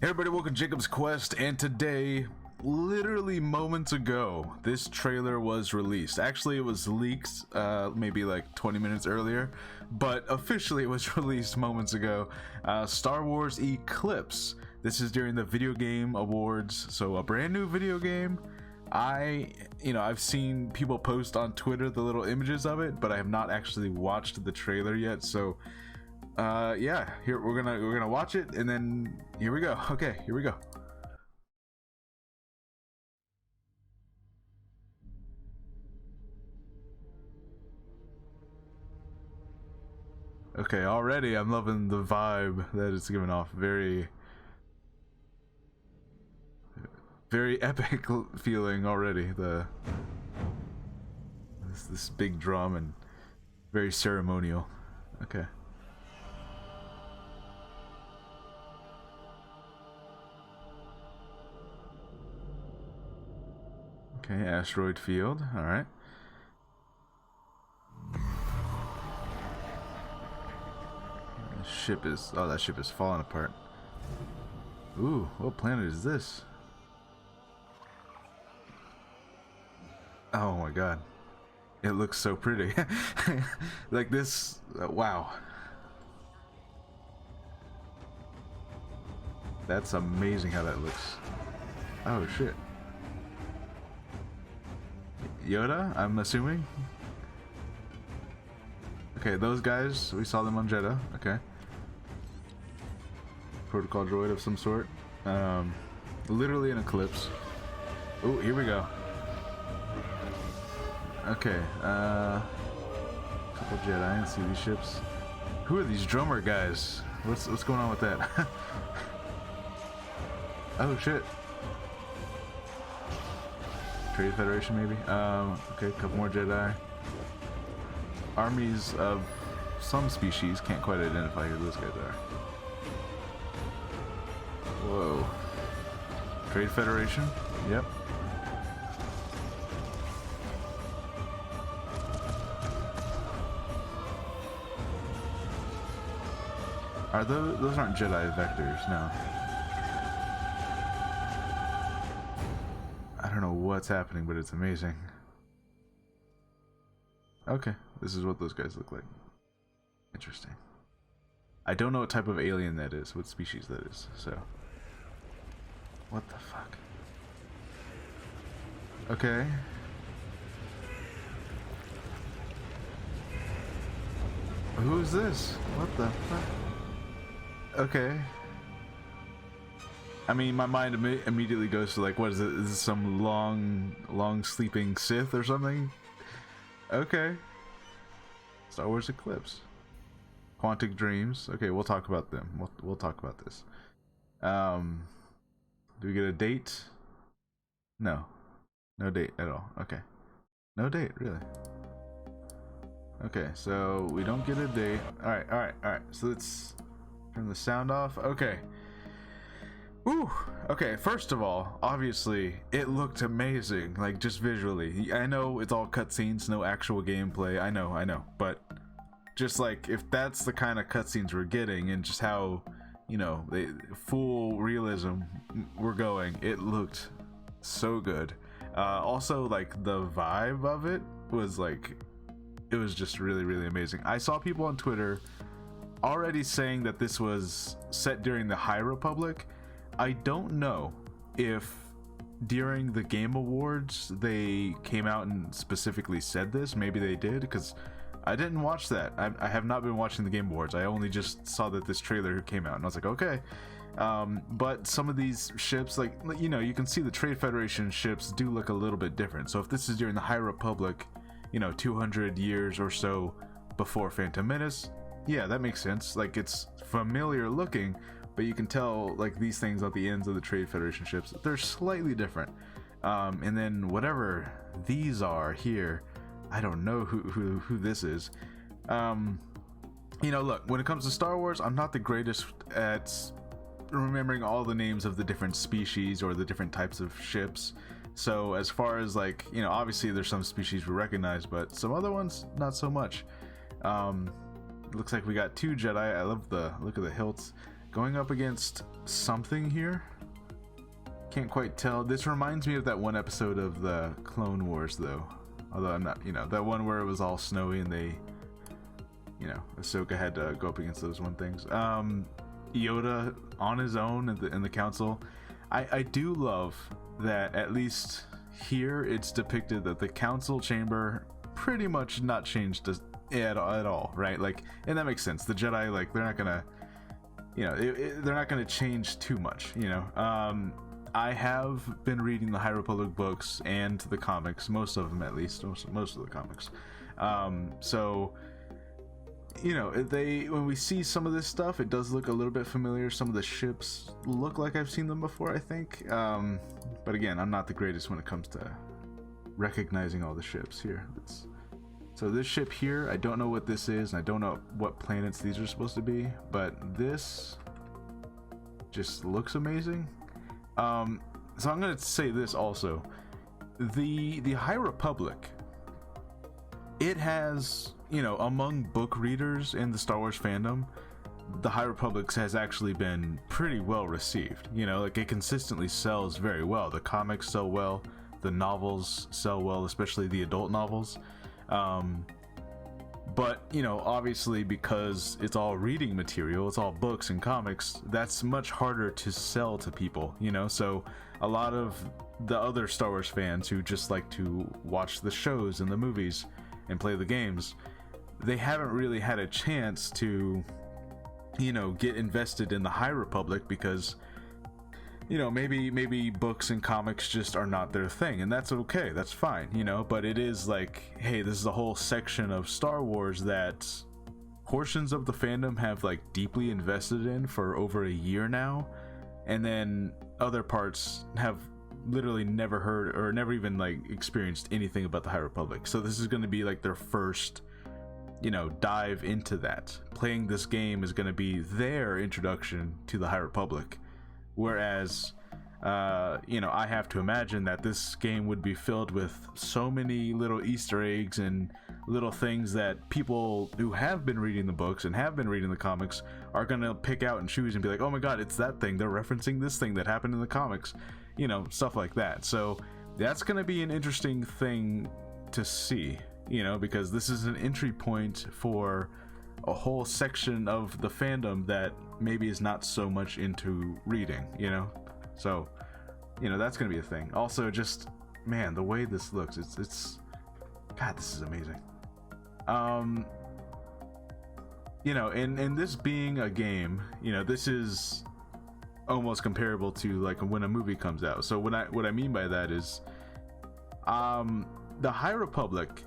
Hey everybody, welcome to Jacob's Quest, and today, literally moments ago, this trailer was released. Actually, it was leaked maybe like 20 minutes earlier, but officially it was released moments ago. Star Wars Eclipse. This is during the Video Game Awards, so a brand new video game. I've seen people post on Twitter the little images of it, but I have not actually watched the trailer yet, so yeah, here we're gonna watch it, and then here we go. Okay, here we go. Okay, already I'm loving the vibe that it's giving off. Very epic feeling already. This big drum and very ceremonial. Okay. Okay, asteroid field. All right. The ship is, oh, that ship is falling apart. Ooh, what planet is this? Oh my god. It looks so pretty. Like this, wow. That's amazing how that looks. Oh shit. Yoda, I'm assuming. Okay, those guys, we saw them on Jeddah. Okay. Protocol droid of some sort. Literally an Eclipse. Oh, here we go. Okay, couple Jedi. I didn't see these ships. Who are these drummer guys? What's going on with that? Oh shit. Trade Federation, maybe? Okay, a couple more Jedi. Armies of some species, can't quite identify who those guys are. Whoa. Trade Federation? Yep. Are those aren't Jedi vectors, no. I don't know what's happening, but it's amazing. Okay, this is what those guys look like. Interesting. I don't know what type of alien that is, what species that is, so. What the fuck? Okay. Who's this? What the fuck? Okay. I mean, my mind immediately goes to like, what is it? Is this some long sleeping Sith or something? Okay. Star Wars Eclipse. Quantic Dreams. Okay, we'll talk about them. We'll talk about this. Do we get a date? No. No date at all. Okay. No date, really. Okay, so we don't get a date. Alright. So let's turn the sound off. Okay. Ooh, okay, first of all, obviously, it looked amazing, like, just visually. I know it's all cutscenes, no actual gameplay, I know, but just like, if that's the kind of cutscenes we're getting, and just how, you know, full realism we're going, it looked so good. Also, like, the vibe of it was, like, it was just really amazing. I saw people on Twitter already saying that this was set during the High Republic. I don't know if during the Game Awards they came out and specifically said this. Maybe they did, because I didn't watch that. I have not been watching the Game Awards. I only just saw that this trailer came out, and I was like, okay. But some of these ships, like, you know, you can see the Trade Federation ships do look a little bit different. So if this is during the High Republic, you know, 200 years or so before Phantom Menace, yeah, that makes sense. Like, it's familiar looking, but you can tell, like, these things at the ends of the Trade Federation ships, they're slightly different. And then whatever these are here, I don't know who this is. You know, look, when it comes to Star Wars, I'm not the greatest at remembering all the names of the different species or the different types of ships. So as far as, like, you know, obviously there's some species we recognize, but some other ones not so much. Looks like we got two Jedi. I love the look of the hilts. going up against something here. Can't quite tell. This reminds me of that one episode of the Clone Wars, though. Although I'm not, that one where it was all snowy and they, Ahsoka had to go up against those one things. Yoda on his own in the council. I do love that at least here it's depicted that the council chamber pretty much not changed at all, right? Like, and that makes sense. The Jedi, like, they're not gonna, they're not gonna change too much, I have been reading the High Republic books and the comics, most of them at least, most of the comics. So, when we see some of this stuff, it does look a little bit familiar. Some of the ships look like I've seen them before, I think. But again, I'm not the greatest when it comes to recognizing all the ships here. So this ship here, I don't know what this is, and I don't know what planets these are supposed to be, but this just looks amazing. So I'm going to say this also. The High Republic, it has, among book readers in the Star Wars fandom, the High Republic has actually been pretty well received. Like, it consistently sells very well. The comics sell well, the novels sell well, especially the adult novels. But, obviously, because it's all reading material, it's all books and comics, that's much harder to sell to people, So a lot of the other Star Wars fans who just like to watch the shows and the movies and play the games, they haven't really had a chance to, get invested in the High Republic because, maybe books and comics just are not their thing, and that's okay, that's fine, but it is like, hey, this is a whole section of Star Wars that portions of the fandom have like deeply invested in for over a year now, and then other parts have literally never heard or never even like experienced anything about the High Republic. So this is going to be like their first, dive into that. Playing this game is going to be their introduction to the High Republic. Whereas, I have to imagine that this game would be filled with so many little Easter eggs and little things that people who have been reading the books and have been reading the comics are going to pick out and choose and be like, oh my god, it's that thing. They're referencing this thing that happened in the comics, stuff like that. So that's going to be an interesting thing to see, because this is an entry point for a whole section of the fandom that maybe is not so much into reading, so that's gonna be a thing. Also, just, man, the way this looks, it's god, this is amazing. And this being a game, this is almost comparable to like when a movie comes out. So what I mean by that is the High Republic,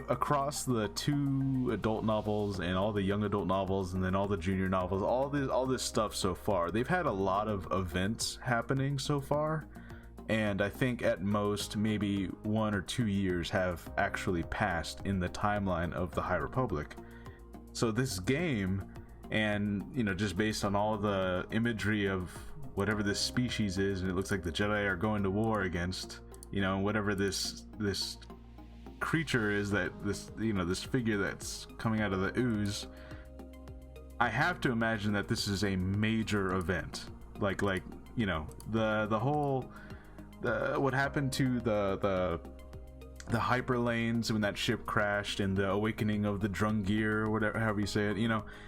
across the 2 adult novels and all the young adult novels and then all the junior novels, all this stuff so far, they've had a lot of events happening so far, and I think at most maybe 1 or 2 years have actually passed in the timeline of the High Republic. So this game, and just based on all the imagery of whatever this species is, and it looks like the Jedi are going to war against, whatever this creature is, that this figure that's coming out of the ooze, I have to imagine that this is a major event, like the whole what happened to the hyperlanes when that ship crashed, and the awakening of the Drungir, or whatever, however you say it,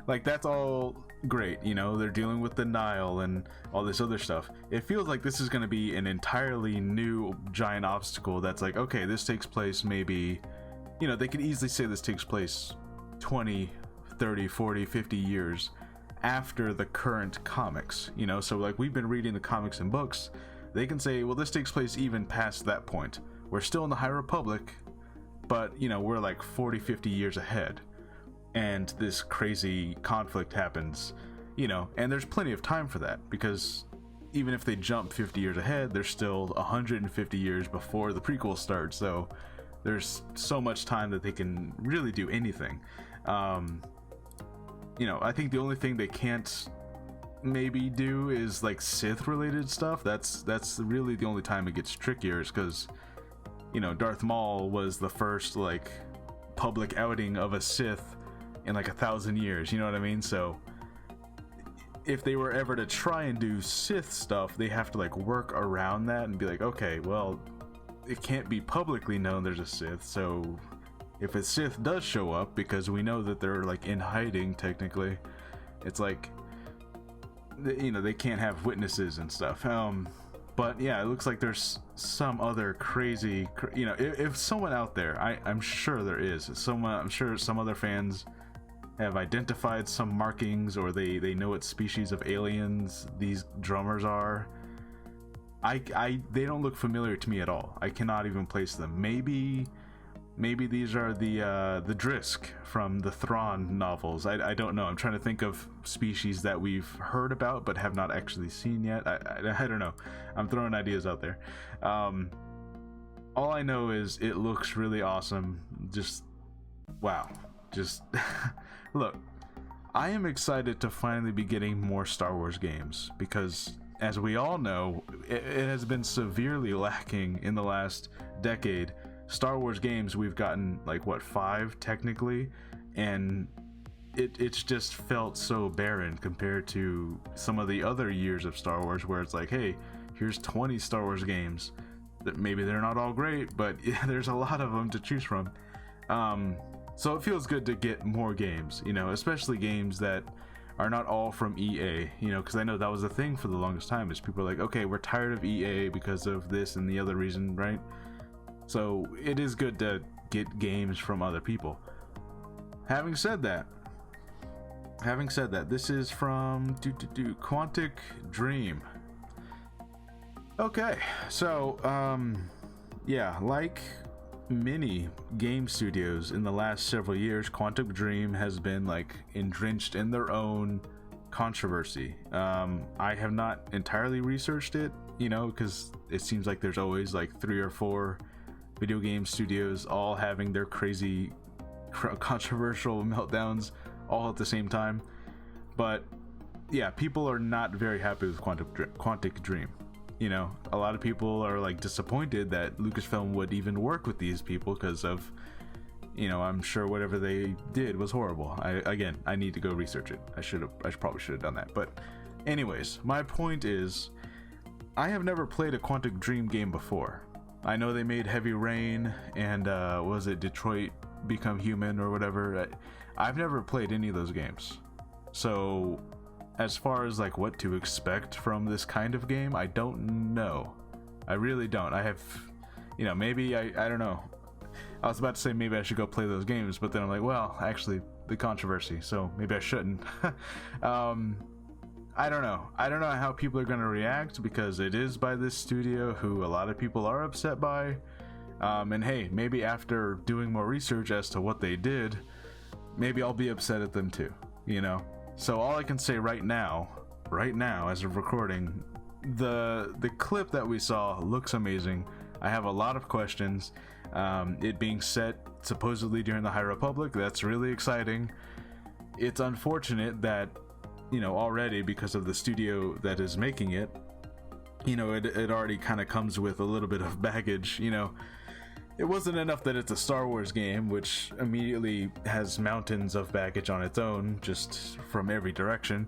like, that's all great. They're dealing with the Nile and all this other stuff. It feels like this is going to be an entirely new giant obstacle that's like, okay, this takes place maybe, they could easily say this takes place 20, 30, 40, 50 years after the current comics, so like, we've been reading the comics and books. They can say, well, this takes place even past that point. We're still in the High Republic, but we're like 40, 50 years ahead, and this crazy conflict happens, and there's plenty of time for that, because even if they jump 50 years ahead, they're still 150 years before the prequel starts, so there's so much time that they can really do anything. I think the only thing they can't maybe do is like Sith related stuff. That's really the only time it gets trickier, is because Darth Maul was the first like public outing of a Sith in like 1,000 years, you know what I mean? So if they were ever to try and do Sith stuff, they have to like work around that and be like, okay, well, it can't be publicly known there's a Sith, so if a Sith does show up, because we know that they're like in hiding technically, it's like, you know, they can't have witnesses and stuff. But yeah, it looks like there's some other crazy, you know, if someone out there, I'm sure there is someone, I'm sure some other fans have identified some markings, or they know what species of aliens these drummers are. They don't look familiar to me at all. I cannot even place them. Maybe these are the Drisk from the Thrawn novels. I don't know. I'm trying to think of species that we've heard about but have not actually seen yet. I don't know. I'm throwing ideas out there. All I know is it looks really awesome. Just wow. Just look, I am excited to finally be getting more Star Wars games, because as we all know, it has been severely lacking in the last decade. Star Wars games, we've gotten like what, 5 technically, and it's just felt so barren compared to some of the other years of Star Wars, where it's like, hey, here's 20 Star Wars games that maybe they're not all great, but there's a lot of them to choose from. So it feels good to get more games, you know, especially games that are not all from EA, you know, because I know that was the thing for the longest time, is people are like, okay, we're tired of EA because of this and the other reason, right? So it is good to get games from other people. Having said that, this is from Quantic Dream. Okay, so yeah, like many game studios in the last several years, Quantic Dream has been like entrenched in their own controversy. I have not entirely researched it, you know, because it seems like there's always like 3 or 4 video game studios all having their crazy controversial meltdowns all at the same time. But yeah, people are not very happy with Quantic Dream. You know, a lot of people are like disappointed that Lucasfilm would even work with these people because of, you know, I'm sure whatever they did was horrible. I need to go research it. I probably should have done that. But anyways, my point is, I have never played a Quantic Dream game before. I know they made Heavy Rain and was it Detroit Become Human or whatever. I've never played any of those games. So as far as like what to expect from this kind of game, I don't know. I really don't. I have, you know, maybe I don't know. I was about to say maybe I should go play those games, but then I'm like, well, actually the controversy, so maybe I shouldn't. I don't know how people are going to react, because it is by this studio who a lot of people are upset by. And hey, maybe after doing more research as to what they did, maybe I'll be upset at them too, you know? So all I can say right now as of recording, the clip that we saw looks amazing. I have a lot of questions. It being set supposedly during the High Republic, that's really exciting. It's unfortunate that, you know, already because of the studio that is making it, you know, it already kind of comes with a little bit of baggage, you know. It wasn't enough that it's a Star Wars game, which immediately has mountains of baggage on its own, just from every direction,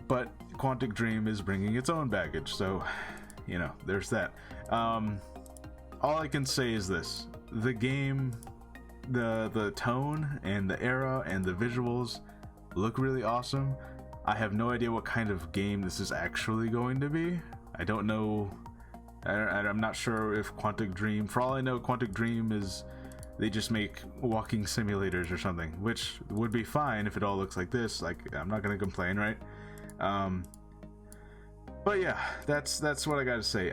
but Quantic Dream is bringing its own baggage, so, you know, there's that. All I can say is this: the game, the tone and the era and the visuals look really awesome. I have no idea what kind of game this is actually going to be. I don't know. I'm not sure if Quantic Dream, for all I know, Quantic Dream is, they just make walking simulators or something, which would be fine if it all looks like this. Like, I'm not gonna complain, right? But yeah, that's what I gotta say.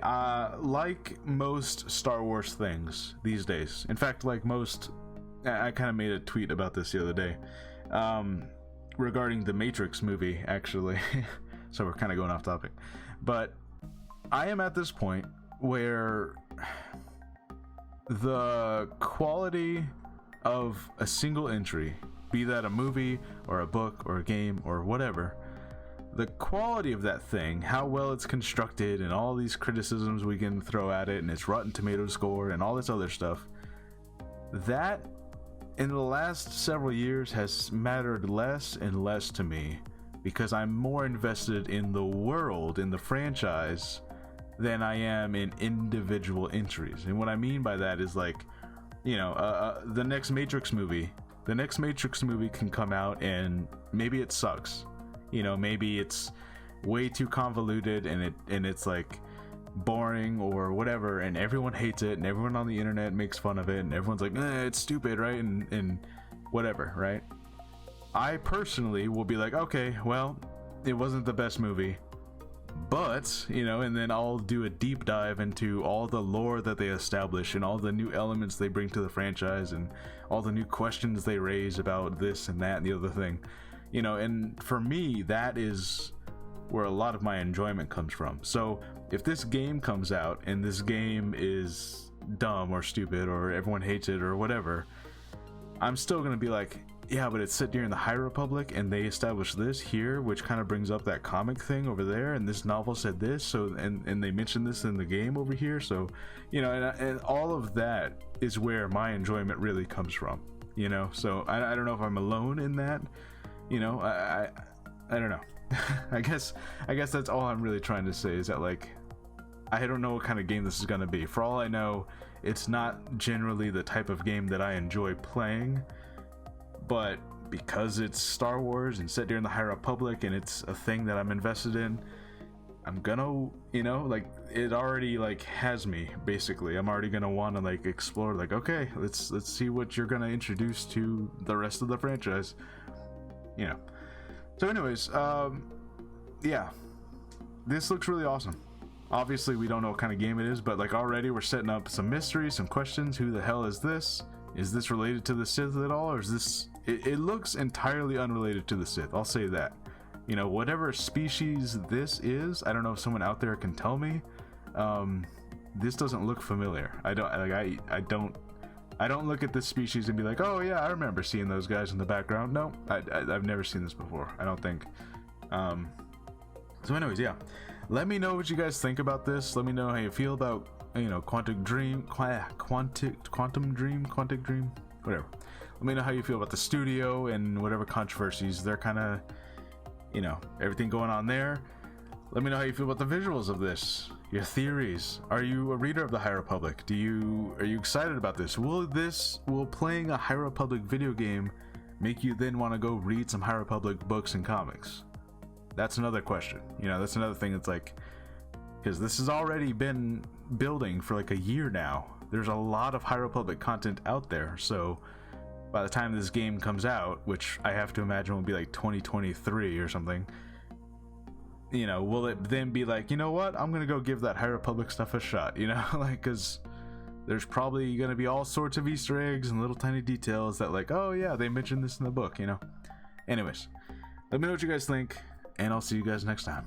Like most Star Wars things these days, in fact, like most, I kind of made a tweet about this the other day, regarding the Matrix movie, actually. So we're kind of going off topic, but I am at this point where the quality of a single entry, be that a movie or a book or a game or whatever, the quality of that thing, how well it's constructed, and all these criticisms we can throw at it, and its Rotten Tomatoes score and all this other stuff, that in the last several years has mattered less and less to me, because I'm more invested in the world, in the franchise, than I am in individual entries. And what I mean by that is, like, you know, the next Matrix movie can come out and maybe it sucks, you know, maybe it's way too convoluted and it's like boring or whatever, and everyone hates it and everyone on the internet makes fun of it and everyone's like, it's stupid, right? And whatever, right? I personally will be like, okay, well, it wasn't the best movie, but, you know, and then I'll do a deep dive into all the lore that they establish and all the new elements they bring to the franchise and all the new questions they raise about this and that and the other thing, you know. And for me, that is where a lot of my enjoyment comes from. So if this game comes out and this game is dumb or stupid or everyone hates it or whatever, I'm still gonna be like, yeah, but it's set during the High Republic and they established this here, which kind of brings up that comic thing over there, and this novel said this, so and they mentioned this in the game over here, so, you know, and all of that is where my enjoyment really comes from, you know. So I don't know if I'm alone in that, you know. I don't know. I guess that's all I'm really trying to say, is that, like, I don't know what kind of game this is going to be. For all I know, it's not generally the type of game that I enjoy playing, but because it's Star Wars and set during the High Republic and it's a thing that I'm invested in, I'm gonna, you know, like, it already, like, has me, basically. I'm already gonna want to, like, explore, like, okay, let's see what you're gonna introduce to the rest of the franchise, you know. So anyways, yeah, this looks really awesome. Obviously we don't know what kind of game it is, but, like, already we're setting up some mysteries, some questions. Who the hell is this? Is this related to the Sith at all, or is this... It looks entirely unrelated to the Sith, I'll say that. You know, whatever species this is, I don't know if someone out there can tell me. This doesn't look familiar. I don't look at this species and be like, oh yeah, I remember seeing those guys in the background. No, I've never seen this before, I don't think. So anyways, yeah, let me know what you guys think about this. Let me know how you feel about, you know, Quantic Dream, whatever. Let me know how you feel about the studio and whatever controversies they're kind of, you know, everything going on there. Let me know how you feel about the visuals of this, your theories. Are you a reader of the High Republic? Are you excited about this? Will playing a High Republic video game make you then want to go read some High Republic books and comics? That's another question. You know, that's another thing that's like, because this has already been building for like a year now. There's a lot of High Republic content out there, so by the time this game comes out, which I have to imagine will be like 2023 or something, you know, will it then be like, you know what, I'm gonna go give that High Republic stuff a shot, you know? Like, because there's probably gonna be all sorts of Easter eggs and little tiny details that, like, oh yeah, they mentioned this in the book, you know? Anyways, let me know what you guys think, and I'll see you guys next time.